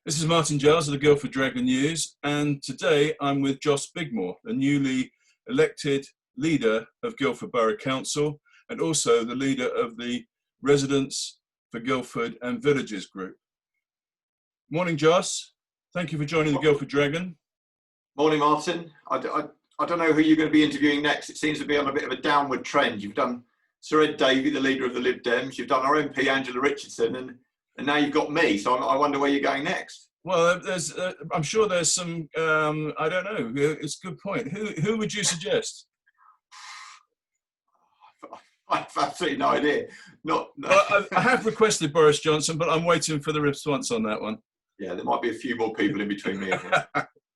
This is Martin Giles of the Guildford Dragon News, and today I'm with Josh Bigmore, the newly elected leader of Guildford Borough Council and also the leader of the Residents for Guildford and Villages group. Morning, Josh. Thank you for joining the Guildford Dragon. Morning, Martin. I don't know who you're going to be interviewing next. It seems to be on a bit of a downward trend. You've done Sir Ed Davey, the leader of the Lib Dems. You've done our MP, Angela Richardson, and now you've got me. So I wonder where you're going next. Well, I'm sure there's some, I don't know, it's a good point. Who would you suggest? I have absolutely no idea. Well, I have requested Boris Johnson, but I'm waiting for the response on that one. Yeah, there might be a few more people in between me and him.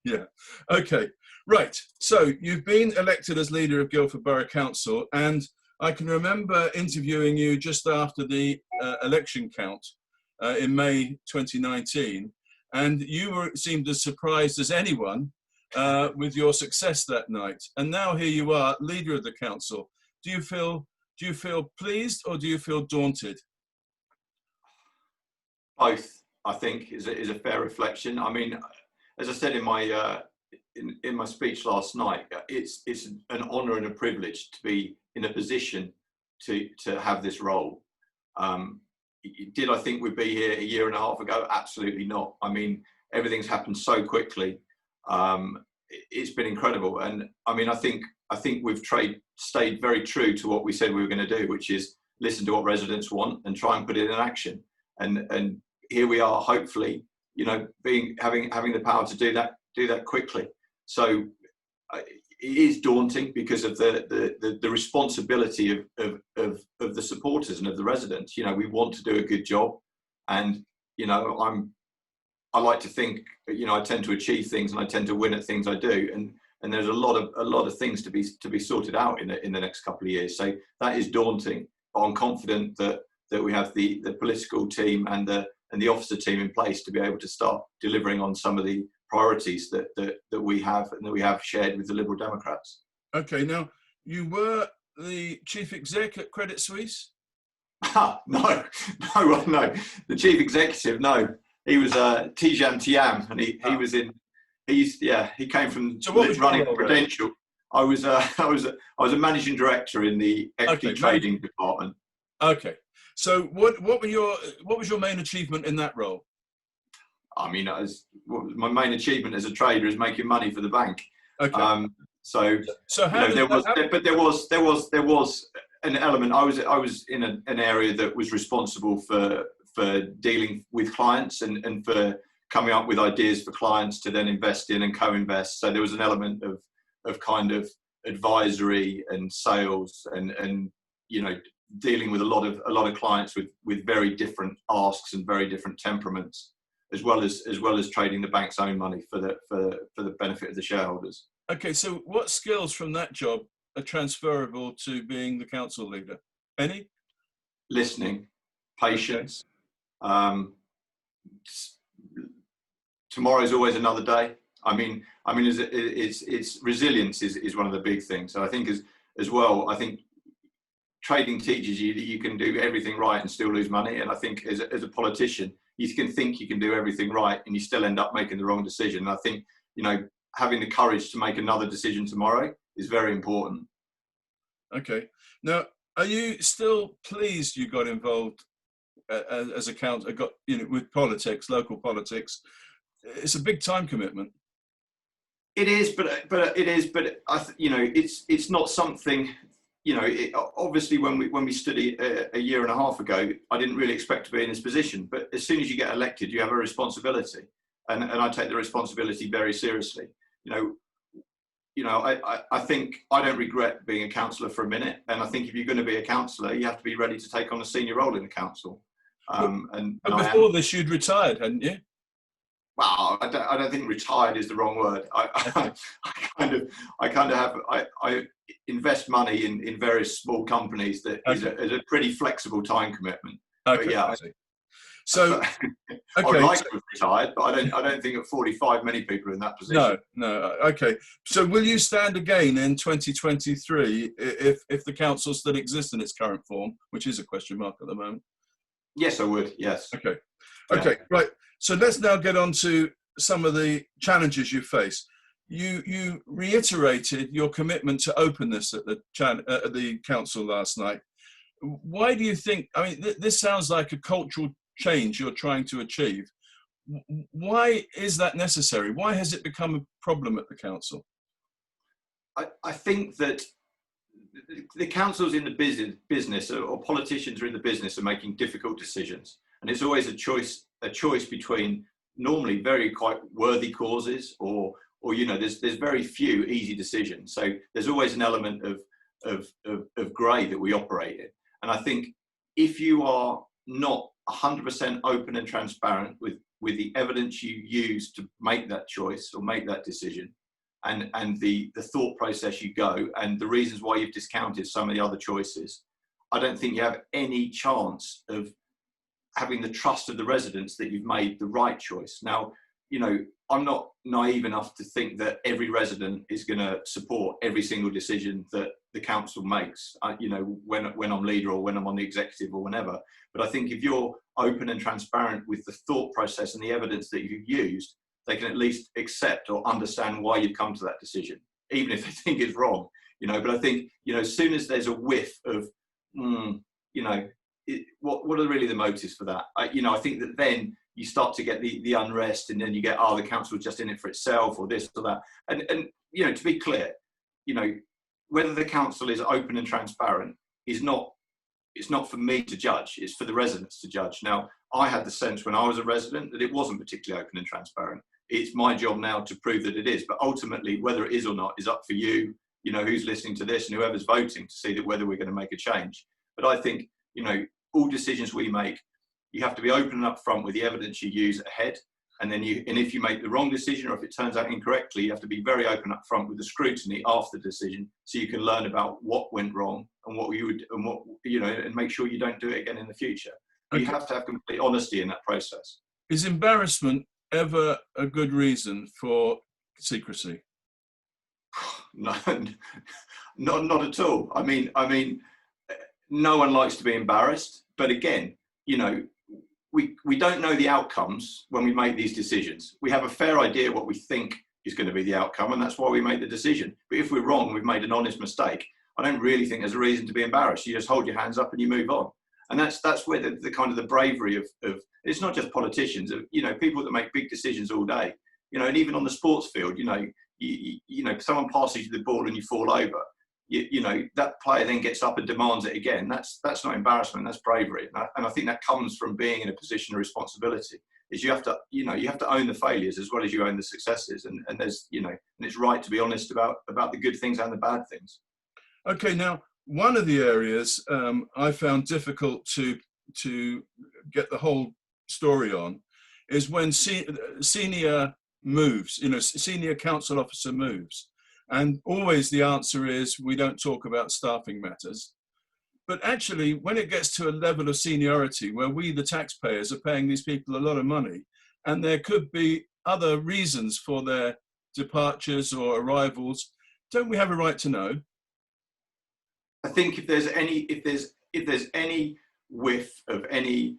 Yeah. Okay. Right. So you've been elected as leader of Guildford Borough Council, and I can remember interviewing you just after the election count in May 2019, and you seemed as surprised as anyone with your success that night. And now here you are, leader of the council. Do you feel pleased or do you feel daunted? Both, I think, is a fair reflection. I mean, as I said in my in my speech last night, it's an honour and a privilege to be in a position to have this role. Did I think we'd be here a year and a half ago? Absolutely not. I mean, everything's happened so quickly. It's been incredible, and I mean, I think we've stayed very true to what we said we were going to do, which is listen to what residents want and try and put it in action. And here we are, hopefully, you know, having the power to do that quickly. So it is daunting because of the responsibility of the supporters and of the residents. You know, we want to do a good job, and you know, I like to think, you know, I tend to achieve things and I tend to win at things I do, and there's a lot of things to be sorted out in the next couple of years. So that is daunting, but I'm confident that we have the political team and the officer team in place to be able to start delivering on some of the priorities that we have and that we have shared with the Liberal Democrats. Okay, now you were the chief exec at Credit Suisse? No. The chief executive, no. He was Tidjane Thiam, and he came from running Prudential. I was a managing director in the equity trading department. Okay. So what was your main achievement in that role? I mean, my main achievement as a trader is making money for the bank. Okay. So there was an element. I was in an area that was responsible for dealing with clients and for coming up with ideas for clients to then invest in and co-invest. So there was an element of kind of advisory and sales and you know, dealing with a lot of clients with very different asks and very different temperaments, as well as trading the bank's own money for the benefit of the shareholders. Okay, so what skills from that job are transferable to being the council leader? Any? Listening, patience. Okay. Tomorrow's always another day. I mean, it's resilience is one of the big things. So I think as well, I think trading teaches you that you can do everything right and still lose money. And I think as a politician, you can think you can do everything right and you still end up making the wrong decision. And I think, you know, having the courage to make another decision tomorrow is very important. Okay. Now, are you still pleased you got involved as a council, with politics, local politics? It's a big time commitment. It is, but you know, it's not something. You know, obviously, when we stood a year and a half ago, I didn't really expect to be in this position. But as soon as you get elected, you have a responsibility, and I take the responsibility very seriously. You know, I think I don't regret being a councillor for a minute, and I think if you're going to be a councillor, you have to be ready to take on a senior role in the council. But before this, you'd retired, hadn't you? Well, I don't think retired is the wrong word. I invest money in various small companies that is a pretty flexible time commitment. Okay. But yeah. So I would like to have retired, but I don't think at 45 many people are in that position. No. Okay. So will you stand again in 2023 if the council still exists in its current form, which is a question mark at the moment? Yes, I would. Yes. Okay. Okay. Yeah. Right. So let's now get on to some of the challenges you face. You reiterated your commitment to openness at the council last night. Why do you think, I mean, this sounds like a cultural change you're trying to achieve. Why is that necessary? Why has it become a problem at the council? I think that the council's in the business, or politicians are in the business of making difficult decisions. And it's always a choice between normally very quite worthy causes or there's very few easy decisions. So there's always an element of grey that we operate in. And I think if you are not 100% open and transparent with the evidence you use to make that choice or make that decision, and the thought process you go and the reasons why you've discounted some of the other choices, I don't think you have any chance of having the trust of the residents that you've made the right choice. Now, I'm not naive enough to think that every resident is going to support every single decision that the council makes, when I'm leader or when I'm on the executive or whenever. But I think if you're open and transparent with the thought process and the evidence that you've used, they can at least accept or understand why you've come to that decision, even if they think it's wrong. But I think, as soon as there's a whiff of, what are really the motives for that? I think that then you start to get the unrest, and then you get, the council's just in it for itself, or this or that. And to be clear, whether the council is open and transparent it's not for me to judge, it's for the residents to judge. Now, I had the sense when I was a resident that it wasn't particularly open and transparent. It's my job now to prove that it is, but ultimately whether it is or not is up for you, who's listening to this and whoever's voting, to see that whether we're going to make a change. But I think, all decisions we make, you have to be open and upfront with the evidence you use ahead. And then if you make the wrong decision, or if it turns out incorrectly, you have to be very open up front with the scrutiny after the decision, so you can learn about what went wrong and what you would, and what, and make sure you don't do it again in the future. Okay. You have to have complete honesty in that process. Is embarrassment ever a good reason for secrecy? No, not at all. I mean, no one likes to be embarrassed, but again, we don't know the outcomes when we make these decisions. We have a fair idea what we think is going to be the outcome, and that's why we make the decision. But if we're wrong, we've made an honest mistake, I don't really think there's a reason to be embarrassed. You just hold your hands up and you move on. And that's where the kind of the bravery of it's not just politicians, people that make big decisions all day, and even on the sports field, someone passes you the ball and you fall over. That player then gets up and demands it again. That's not embarrassment, that's bravery. And I think that comes from being in a position of responsibility. Is you have to own the failures as well as you own the successes. And there's, and it's right to be honest about the good things and the bad things. Okay, now one of the areas I found difficult to get the whole story on is when senior moves, senior council officer moves. And always the answer is, we don't talk about staffing matters. But actually, when it gets to a level of seniority where we, the taxpayers, are paying these people a lot of money, and there could be other reasons for their departures or arrivals, don't we have a right to know? I think if there's any whiff of any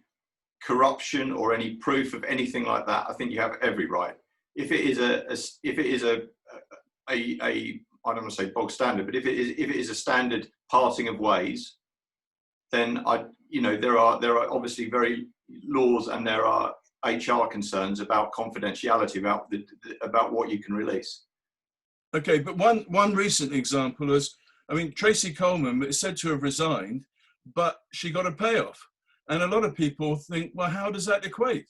corruption or any proof of anything like that, I think you have every right. If it is a I don't want to say bog standard, but if it is a standard parting of ways, then there are obviously very laws, and there are HR concerns about confidentiality, about what you can release. Okay, but one recent example is, Tracy Coleman is said to have resigned, but she got a payoff, and a lot of people think, well, how does that equate?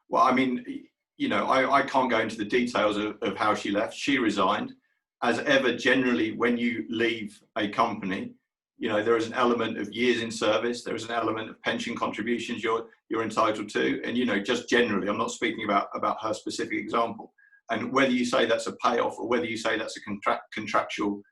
Well, I can't go into the details of how she left. She resigned. As ever, generally, when you leave a company, there is an element of years in service. There is an element of pension contributions you're entitled to. And, just generally, I'm not speaking about her specific example. And whether you say that's a payoff or whether you say that's a contractual,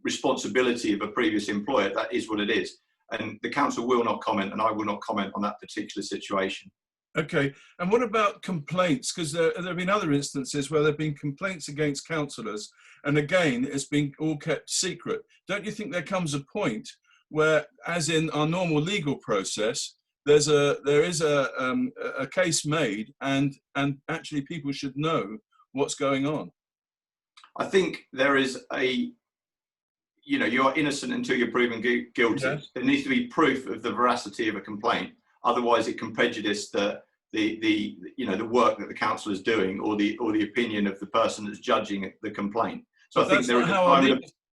responsibility of a previous employer, that is what it is. And the council will not comment, and I will not comment on that particular situation. Okay, and what about complaints? Because there have been other instances where there have been complaints against councillors, and again, it's been all kept secret. Don't you think there comes a point where, as in our normal legal process, there is a case made, and actually people should know what's going on. I think there is you are innocent until you're proven guilty. Yes. There needs to be proof of the veracity of a complaint. Otherwise, it can prejudice the work that the council is doing, or the opinion of the person that's judging the complaint. So But I think there is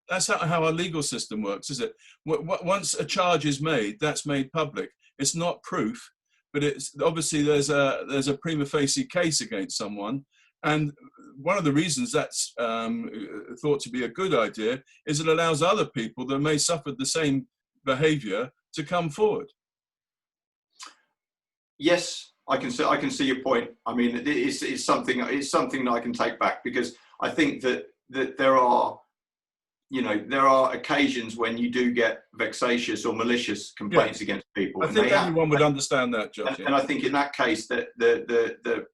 that's not how our legal system works, is it? Once a charge is made, that's made public. It's not proof, but it's obviously there's a prima facie case against someone. And one of the reasons that's thought to be a good idea is it allows other people that may suffer the same behaviour to come forward. Yes, I can see your point. I mean, it's something that I can take back, because I think that there are occasions when you do get vexatious or malicious complaints against people. I think everyone would understand that, Judge. And I think in that case that the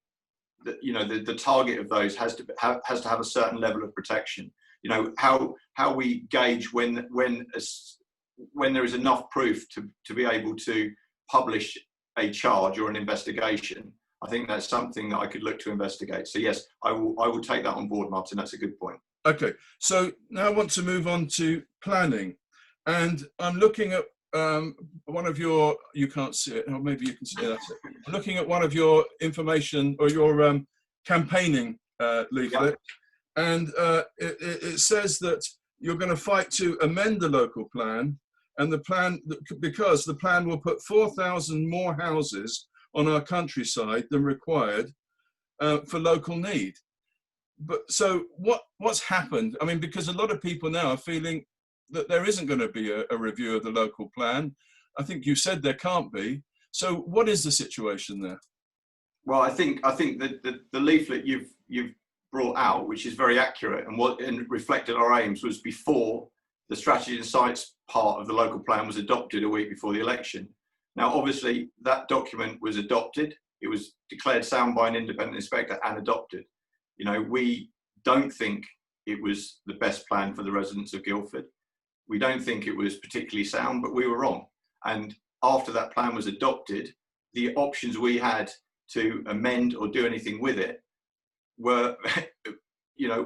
target of those has to have a certain level of protection. You know, how we gauge when there is enough proof to be able to publish a charge or an investigation. I think that's something that I could look to investigate. So yes, I will take that on board, Martin. That's a good point. Okay, so now I want to move on to planning, and I'm looking at one of your, you can't see it, or maybe you can see it, that's it. I'm looking at one of your information or your campaigning leaflet, and it says that you're going to fight to amend the local plan, and the plan, because the plan will put 4,000 more houses on our countryside than required for local need. But so what's happened? I mean, because a lot of people now are feeling that there isn't going to be a review of the local plan. I think you said there can't be. So what is the situation there? Well, I think that the leaflet you've brought out, which is very accurate and reflected our aims, was before the strategy and sites part of the local plan was adopted a week before the election. Now, obviously, that document was adopted. It was declared sound by an independent inspector and adopted. You know, we don't think it was the best plan for the residents of Guildford. We don't think it was particularly sound, but we were wrong. And after that plan was adopted, the options we had to amend or do anything with it were,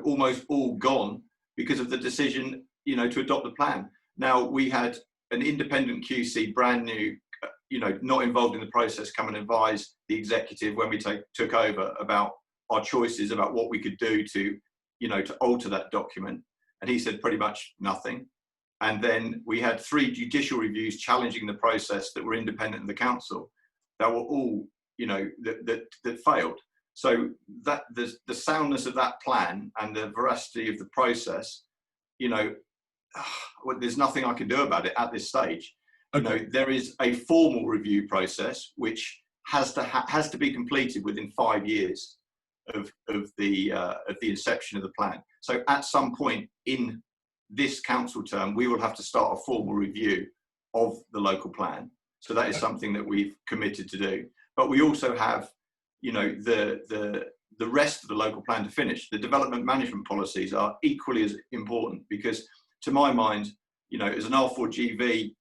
almost all gone because of the decision, to adopt the plan. Now, we had an independent QC, brand new, not involved in the process, come and advise the executive when we took over about our choices, about what we could do to alter that document. And he said pretty much nothing. And then we had 3 judicial reviews challenging the process that were independent of the council, that were all, that failed. So that the soundness of that plan and the veracity of the process, there's nothing I can do about it at this stage. Okay. There is a formal review process which has to be completed within 5 years of the inception of the plan. So at some point in this council term, we will have to start a formal review of the local plan. So that is something that we've committed to do. But we also have, the rest of the local plan to finish. The development management policies are equally as important, because to my mind, as an R4GV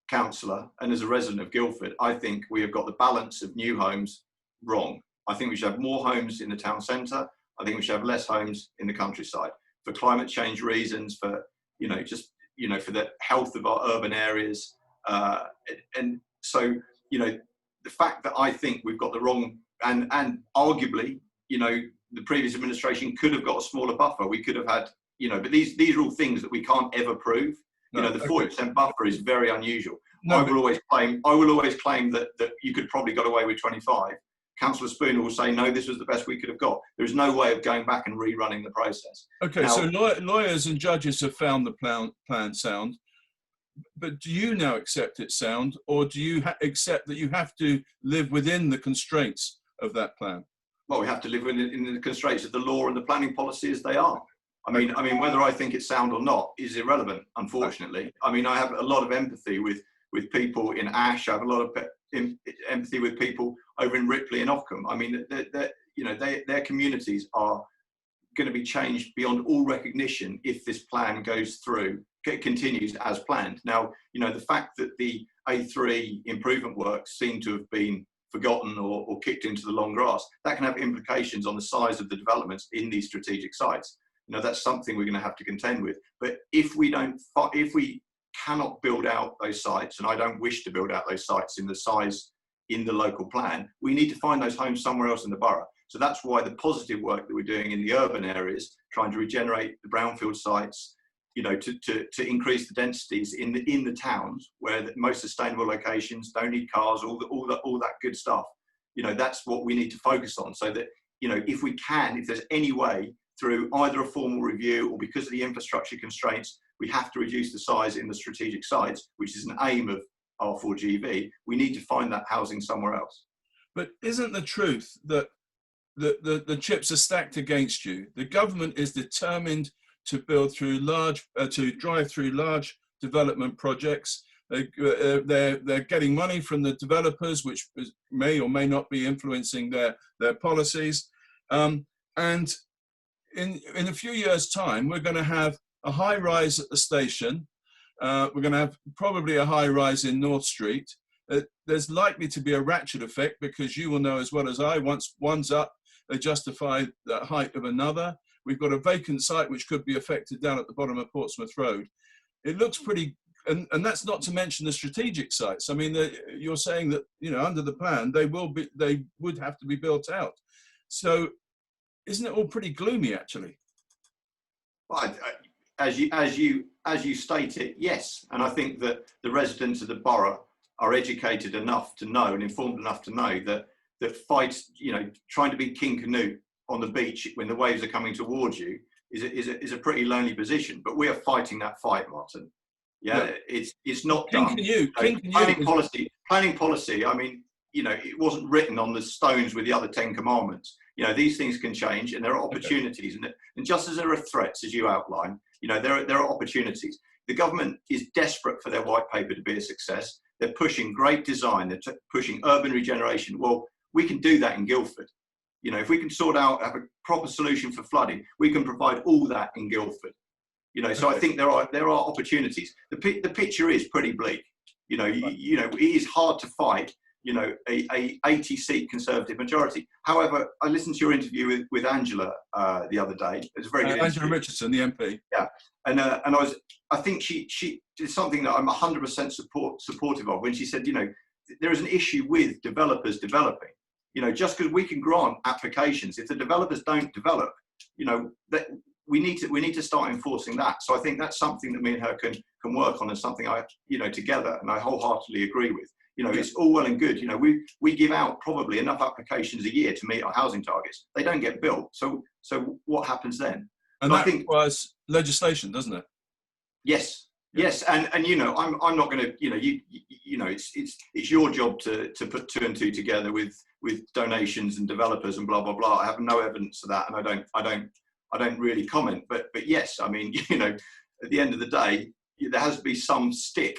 councillor and as a resident of Guildford, I think we have got the balance of new homes wrong. I think we should have more homes in the town centre. I think we should have less homes in the countryside for climate change reasons, for, for the health of our urban areas. And so, the fact that I think we've got the wrong, and arguably, the previous administration could have got a smaller buffer. We could have had, but these are all things that we can't ever prove. The 40% buffer is very unusual. I will always claim that you could probably got away with 25. Councillor Spooner will say, no, this was the best we could have got. There is no way of going back and rerunning the process. Okay, now, so lawyers and judges have found the plan sound, but do you now accept it sound, or do you accept that you have to live within the constraints of that plan? Well, we have to live within the constraints of the law and the planning policy as they are. I mean, whether I think it's sound or not is irrelevant, unfortunately. I mean, I have a lot of empathy with people in Ash. I have a lot of empathy with people over in Ripley and Ockham. I mean, their communities are going to be changed beyond all recognition if this plan goes through continues as planned. Now, the fact that the A3 improvement works seem to have been forgotten or kicked into the long grass, that can have implications on the size of the developments in these strategic sites. That's something we're going to have to contend with. But if we cannot build out those sites, and I don't wish to build out those sites in the size in the local plan, we need to find those homes somewhere else in the borough. So that's why the positive work that we're doing in the urban areas, trying to regenerate the brownfield sites, to increase the densities in the towns where the most sustainable locations don't need cars, all that good stuff. That's what we need to focus on, so that if there's any way through either a formal review or because of the infrastructure constraints, we have to reduce the size in the strategic sites, which is an aim of R4GV. We need to find that housing somewhere else. But isn't the truth that the chips are stacked against you? The government is determined to drive through large development projects. They're getting money from the developers, which may or may not be influencing their policies. And in a few years' time, we're going to have a high rise at the station. We're going to have probably a high rise in North Street. There's likely to be a ratchet effect, because you will know as well as I, once one's up, they justify the height of another. We've got a vacant site which could be affected down at the bottom of Portsmouth Road. It looks pretty, and that's not to mention the strategic sites. I mean, you're saying that, under the plan, they would have to be built out. So isn't it all pretty gloomy, actually? Well, as you state it, yes. And I think that the residents of the borough are educated enough to know and informed enough to know that trying to be King Canute on the beach when the waves are coming towards you is a pretty lonely position. But we are fighting that fight, Martin. Yeah. It's not done. Planning policy. I mean, it wasn't written on the stones with the other 10 commandments. These things can change, and there are opportunities. Okay. And just as there are threats, as you outline, there are opportunities. The government is desperate for their white paper to be a success. They're pushing great design. They're pushing urban regeneration. Well, we can do that in Guildford. If we can have a proper solution for flooding, we can provide all that in Guildford. So I think there are opportunities. The picture is pretty bleak. It is hard to fight, a 80-seat Conservative majority. However, I listened to your interview with Angela the other day. It was a very good interview. Angela Richardson, the MP. Yeah, and I think she did something that I'm 100% supportive of when she said, there is an issue with developers developing. Just because we can grant applications, if the developers don't develop, that we need to start enforcing that. So I think that's something that me and her can work on, and something together, and I wholeheartedly agree with. It's all well and good. We give out probably enough applications a year to meet our housing targets. They don't get built. So what happens then? And that requires legislation, doesn't it? Yes. Yes, and I'm not going to it's your job to put two and two together with donations and developers and blah blah blah. I have no evidence of that, and I don't really comment. But yes, I mean at the end of the day, there has to be some stick.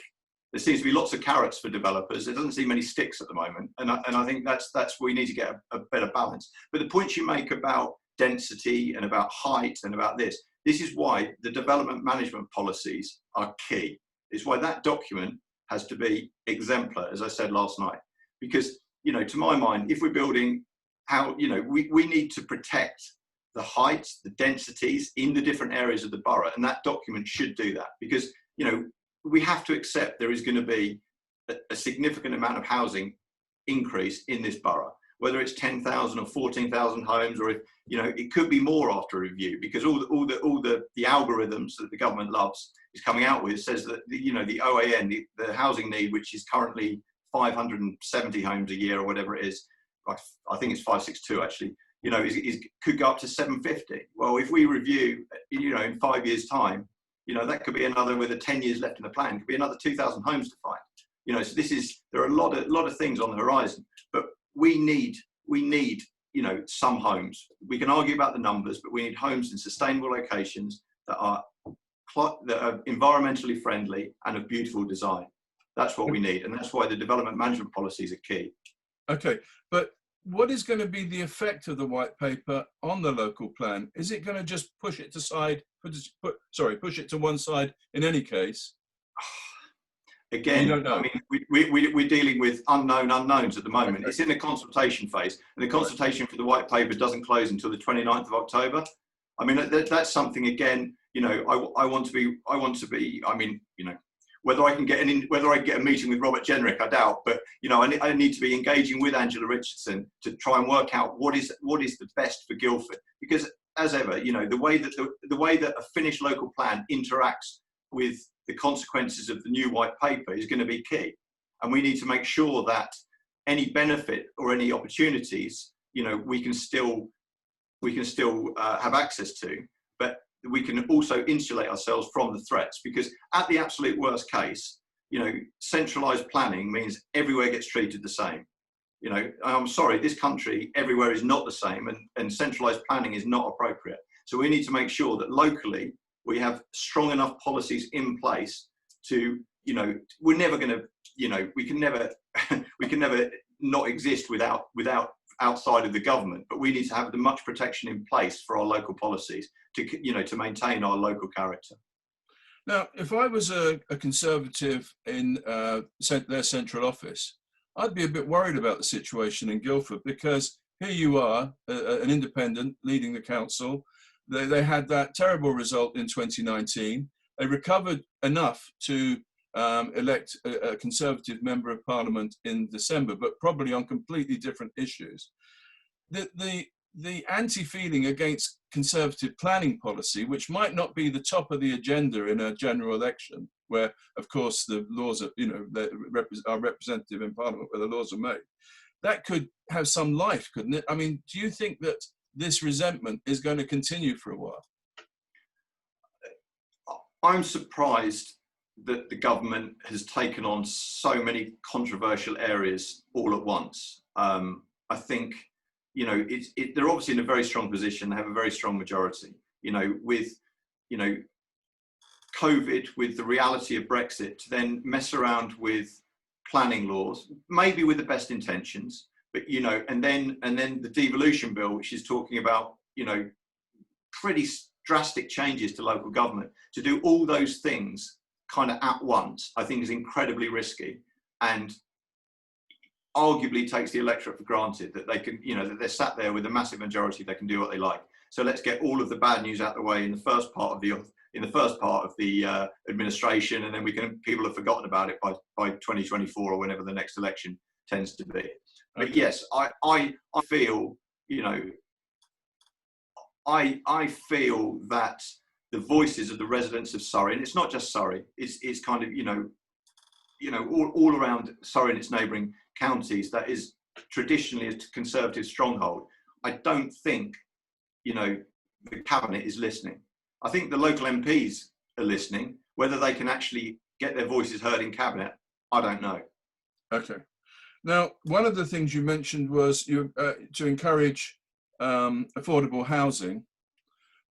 There seems to be lots of carrots for developers. There doesn't seem many sticks at the moment, and I think that's we need to get a better balance. But the points you make about density and about height and about this is why the development management policies are key. It's why that document has to be exemplar, as I said last night, because to my mind, if we're building we need to protect the heights, the densities in the different areas of the borough, and that document should do that, because we have to accept there is going to be a significant amount of housing increase in this borough, whether it's 10,000 or 14,000 homes, or if it could be more after a review, because all the algorithms that the government loves is coming out with says that the OAN, the housing need, which is currently 570 homes a year or whatever it is, I think it's 562 actually, could go up to 750. Well, if we review, in 5 years' time, that could be another, with 10 years left in the plan, could be another 2,000 homes to find. So there are a lot of things on the horizon, but we need some homes. We can argue about the numbers, but we need homes in sustainable locations that are environmentally friendly and of beautiful design. That's what we need, and that's why the development management policies are key. Okay, but what is going to be the effect of the white paper on the local plan? Is it going to just push it push it to one side in any case? Again, I mean, we're dealing with unknown unknowns at the moment. Okay. It's in the consultation phase, and the consultation for the white paper doesn't close until the 29th of October. I mean, that's something, again, you know, I want to be, I mean, you know, whether I can get a meeting with Robert Jenrick, I doubt, but, you know, I need to be engaging with Angela Richardson to try and work out what is the best for Guildford, because as ever, you know, the way that a finished local plan interacts with the consequences of the new white paper is going to be key, and we need to make sure that any benefit or any opportunities, you know, we can still have access to, but we can also insulate ourselves from the threats, because at the absolute worst case, you know, centralised planning means everywhere gets treated the same. You know, I'm sorry, this country everywhere is not the same, and centralised planning is not appropriate. So we need to make sure that locally we have strong enough policies in place to, you know, we're never going to, you know, we can never not exist without outside of the government, but we need to have the much protection in place for our local policies to, you know, to maintain our local character. Now, if I was a Conservative in their central office, I'd be a bit worried about the situation in Guildford, because here you are, an independent leading the council. They had that terrible result in 2019. They recovered enough to elect a Conservative Member of Parliament in December, but probably on completely different issues. The anti-feeling against Conservative planning policy, which might not be the top of the agenda in a general election, where, of course, the laws are, you know, are representative in Parliament where the laws are made, that could have some life, couldn't it? I mean, do you think that this resentment is going to continue for a while? I'm surprised that the government has taken on so many controversial areas all at once. I think, you know, they're obviously in a very strong position. They have a very strong majority. You know, with, you know, COVID, with the reality of Brexit, to then mess around with planning laws, maybe with the best intentions, but, you know, and then the devolution bill, which is talking about, you know, pretty drastic changes to local government. To do all those things kind of at once, I think is incredibly risky, and arguably takes the electorate for granted that they can, you know, that they're sat there with a massive majority, they can do what they like. So let's get all of the bad news out the way in the first part of the administration, and then people have forgotten about it by 2024 or whenever the next election tends to be. But yes, I feel, you know, I feel that the voices of the residents of Surrey, and it's not just Surrey, it's kind of, you know, all around Surrey and its neighbouring counties, that is traditionally a Conservative stronghold. I don't think, you know, the cabinet is listening. I think the local MPs are listening. Whether they can actually get their voices heard in cabinet, I don't know. Okay. Now, one of the things you mentioned was to encourage affordable housing,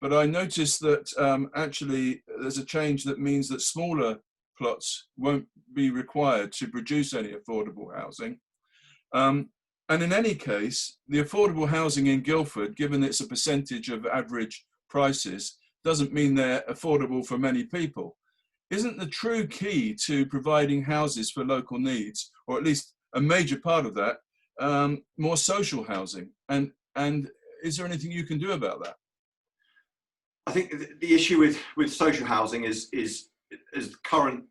but I noticed that actually there's a change that means that smaller plots won't be required to produce any affordable housing. And in any case, the affordable housing in Guildford, given it's a percentage of average prices, doesn't mean they're affordable for many people. Isn't the true key to providing houses for local needs, or at least a major part of that, more social housing? And is there anything you can do about that? I think the issue with social housing is as current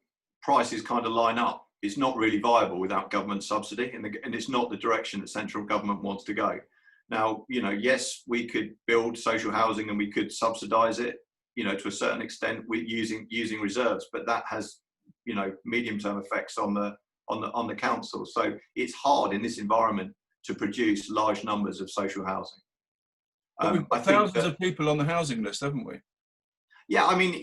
prices kind of line up, it's not really viable without government subsidy, and it's not the direction that central government wants to go. Now, you know, yes, we could build social housing and we could subsidise it, you know, to a certain extent with using reserves, but that has, you know, medium-term effects on the council. So it's hard in this environment to produce large numbers of social housing. We've got thousands of people on the housing list, haven't we? Yeah, I mean,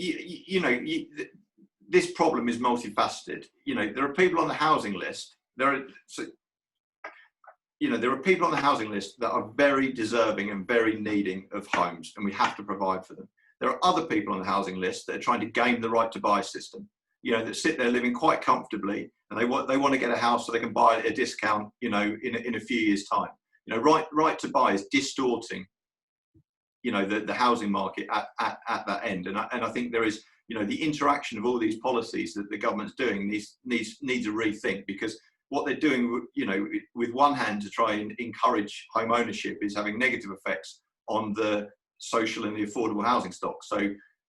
this problem is multifaceted. You know, there are people on the housing list. There are people on the housing list that are very deserving and very needing of homes, and we have to provide for them. There are other people on the housing list that are trying to game the right to buy system. You know, that sit there living quite comfortably, and they want to get a house so they can buy it at a discount, you know, in a few years' time. You know, right to buy is distorting, you know, the housing market at that end. And I think there is, you know, the interaction of all these policies that the government's doing needs a rethink, because what they're doing, you know, with one hand to try and encourage home ownership is having negative effects on the social and the affordable housing stock. So,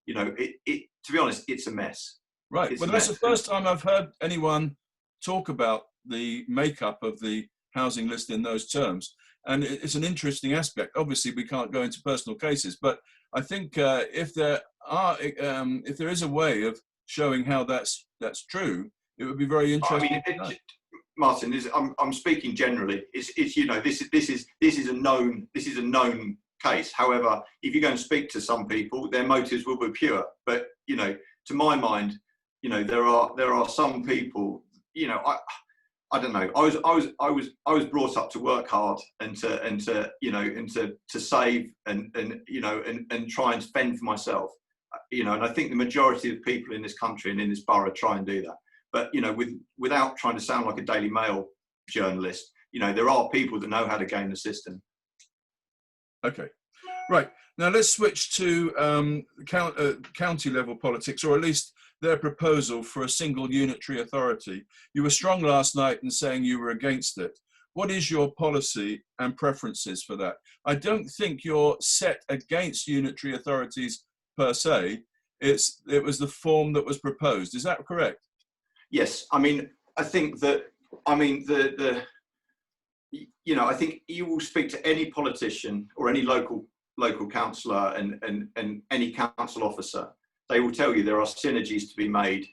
you know, to be honest, it's a mess. Right. Well, that's the first time I've heard anyone talk about the makeup of the housing list in those terms. And it's an interesting aspect. Obviously, we can't go into personal cases, but I think if there is a way of showing how that's true, it would be very interesting. I mean, Martin, I'm speaking generally. It's you know, this is a known case. However, if you go and speak to some people, their motives will be pure. But you know, to my mind, you know, there are some people. You know, I don't know. I was brought up to work hard and to you know, and to save and you know, and try and fend for myself. You know, and I think the majority of people in this country and in this borough try and do that. But you know, without trying to sound like a Daily Mail journalist, you know, there are people that know how to game the system. Okay, right. Now let's switch to county level politics, or at least their proposal for a single unitary authority. You were strong last night in saying you were against it. What is your policy and preferences for that? I don't think you're set against unitary authorities per se. It was the form that was proposed. Is that correct? Yes, I mean, I think that, I mean, you know, I think you will speak to any politician or any local councillor and any council officer. They will tell you there are synergies to be made,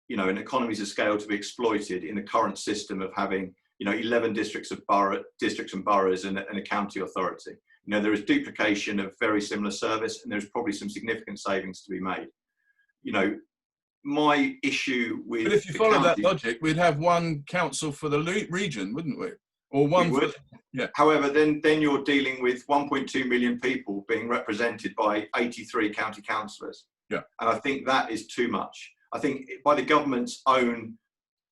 you know, and economies of scale to be exploited in the current system of having, you know, 11 districts and boroughs and a county authority. You know, there is duplication of very similar service, and there's probably some significant savings to be made. You know, my issue with, but if you follow that logic, we'd have one council for the region, wouldn't we? Or one. We would. Yeah. However, then you're dealing with 1.2 million people being represented by 83 county councillors. Yeah. And I think that is too much. I think by the government's own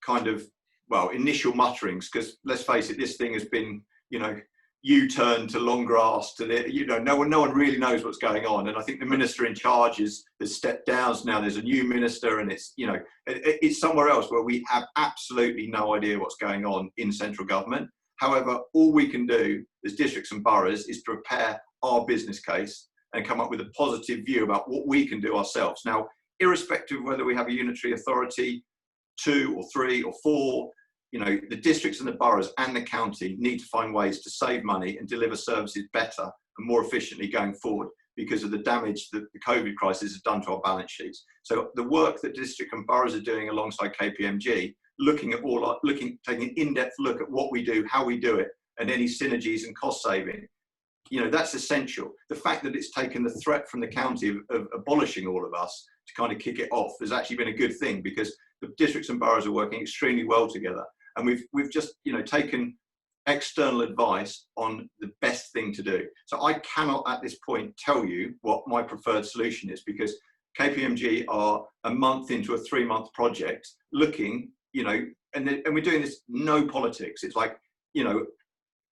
kind of, well, initial mutterings, because let's face it, this thing has been, you know, U-turn to long grass to the, you know, no one really knows what's going on. And I think the minister in charge has stepped down. So now there's a new minister, and it's, you know, it's somewhere else where we have absolutely no idea what's going on in central government. However, all we can do as districts and boroughs is prepare our business case and come up with a positive view about what we can do ourselves. Now, irrespective of whether we have a unitary authority, 2 or 3 or 4, you know, the districts and the boroughs and the county need to find ways to save money and deliver services better and more efficiently going forward because of the damage that the COVID crisis has done to our balance sheets. So the work that district and boroughs are doing alongside KPMG, taking an in-depth look at what we do, how we do it, and any synergies and cost saving, you know, that's essential. The fact that it's taken the threat from the county of abolishing all of us to kind of kick it off has actually been a good thing, because the districts and boroughs are working extremely well together. And we've just, you know, taken external advice on the best thing to do. So I cannot at this point tell you what my preferred solution is, because KPMG are a month into a 3-month project looking, you know, and we're doing this, no politics. It's like, you know,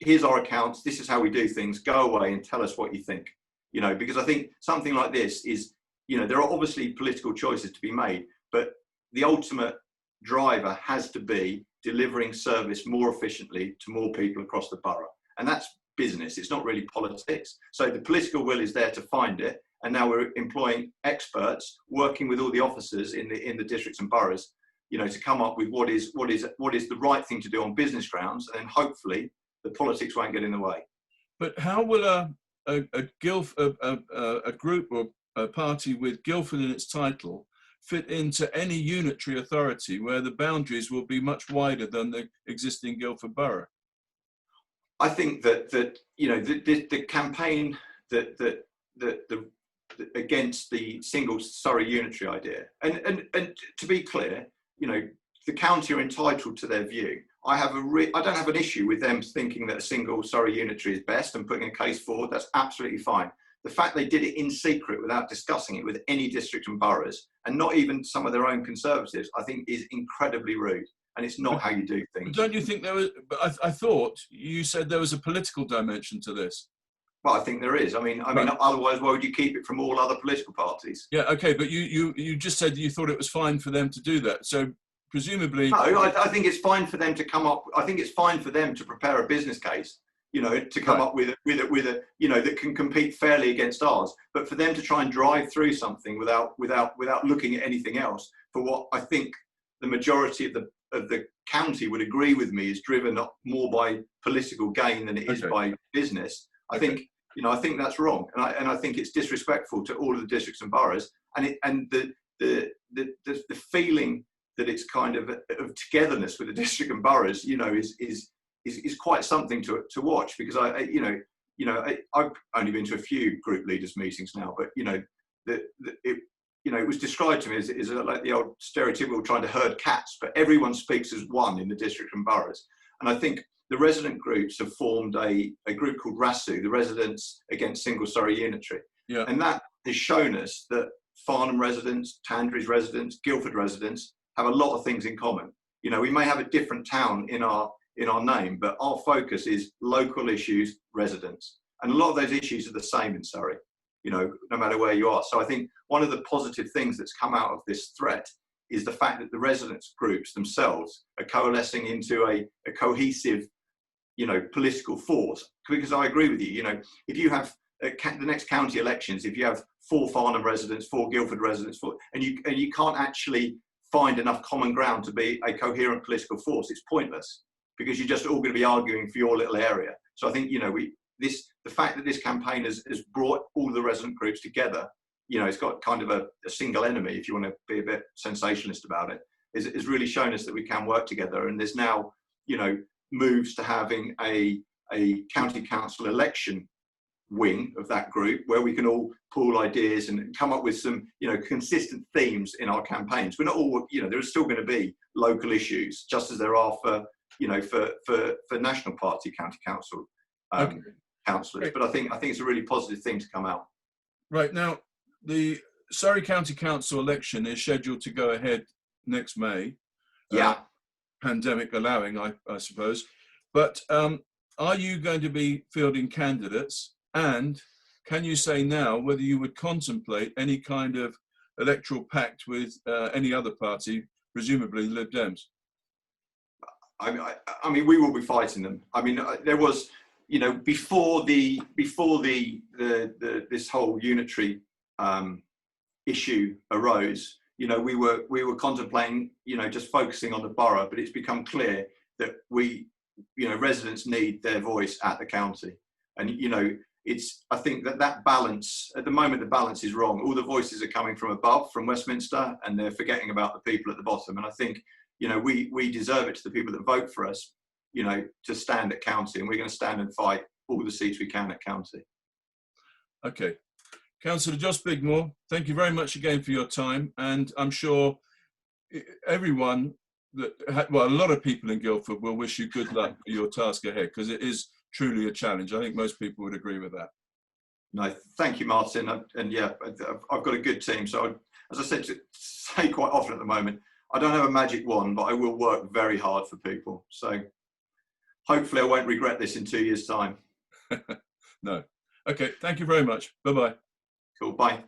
here's our accounts, this is how we do things, go away and tell us what you think. You know, because I think something like this is, you know, there are obviously political choices to be made, but the ultimate driver has to be delivering service more efficiently to more people across the borough. And that's business, it's not really politics. So the political will is there to find it. And now we're employing experts, working with all the officers in the districts and boroughs, you know, to come up with what is the right thing to do on business grounds, and then hopefully the politics won't get in the way. But how will a group or a party with Guildford in its title fit into any unitary authority where the boundaries will be much wider than the existing Guildford Borough? I think that you know, the campaign that against the single Surrey unitary idea, and to be clear, you know, the county are entitled to their view. I don't have an issue with them thinking that a single Surrey unitary is best and putting a case forward. That's absolutely fine. The fact they did it in secret without discussing it with any district and boroughs, and not even some of their own conservatives, I think is incredibly rude. and it's not how you do But things. don't you think there was? But I thought you said there was a political dimension to this. Well, I think there is. I mean, Right. otherwise, why would you keep it from all other political parties? Yeah, okay, but you just said you thought it was fine for them to do that. So presumably, No, I think it's fine for them to come up. I think it's fine for them to prepare a business case, to come Right. up with a that can compete fairly against ours. But for them to try and drive through something without looking at anything else, for what I think the majority of the county would agree with me, is driven up more by political gain than it is Okay. by business. I Okay. think I think that's wrong, and I think it's disrespectful to all of the districts and boroughs, and the feeling that it's kind of togetherness with the district and boroughs, is quite something to watch, because I've only been to a few group leaders meetings now, but it was described to me as like the old stereotypical trying to herd cats, but everyone speaks as one in the district and boroughs. And I think the resident groups have formed a group called RASU, the Residents Against Single Surrey Unitary. Yeah. And that has shown us that Farnham residents, Tandridge residents, Guildford residents have a lot of things in common. We may have a different town in our name, but our focus is local issues, residents. And a lot of those issues are the same in Surrey, no matter where you are. So I think one of the positive things that's come out of this threat is the fact that the residents groups themselves are coalescing into a cohesive, political force. Because I agree with you, if you have the next county elections, if you have 4 Farnham residents, 4 Guildford residents, and you can't actually find enough common ground to be a coherent political force, it's pointless, because you're just all going to be arguing for your little area. So I think, the fact that this campaign has brought all the resident groups together, it's got kind of a single enemy, if you want to be a bit sensationalist about it, is really shown us that we can work together. And there's now, moves to having a county council election wing of that group, where we can all pool ideas and come up with some consistent themes in our campaigns. We're not all, there are still going to be local issues, just as there are for national party county council councillors. Okay. But I think it's a really positive thing to come out. Right, now the Surrey County Council election is scheduled to go ahead next May. Yeah. Pandemic allowing, I suppose. But are you going to be fielding candidates? And can you say now whether you would contemplate any kind of electoral pact with any other party, presumably Lib Dems? I mean, we will be fighting them. I mean, there was, before this whole unitary issue arose, we were contemplating, just focusing on the borough, but it's become clear that residents need their voice at the county. And, I think that balance, at the moment, the balance is wrong. All the voices are coming from above, from Westminster, and they're forgetting about the people at the bottom. And I think, we deserve it to the people that vote for us, to stand at county, and we're going to stand and fight all the seats we can at county. Okay. Councillor Josh Bigmore, thank you very much again for your time. And I'm sure everyone a lot of people in Guildford will wish you good luck for your task ahead, because it is truly a challenge. I think most people would agree with that. No, thank you, Martin. And yeah, I've got a good team. So as I said, to say quite often at the moment, I don't have a magic wand, but I will work very hard for people. So hopefully I won't regret this in 2 years' time. No. Okay, thank you very much. Bye-bye. Cool, bye.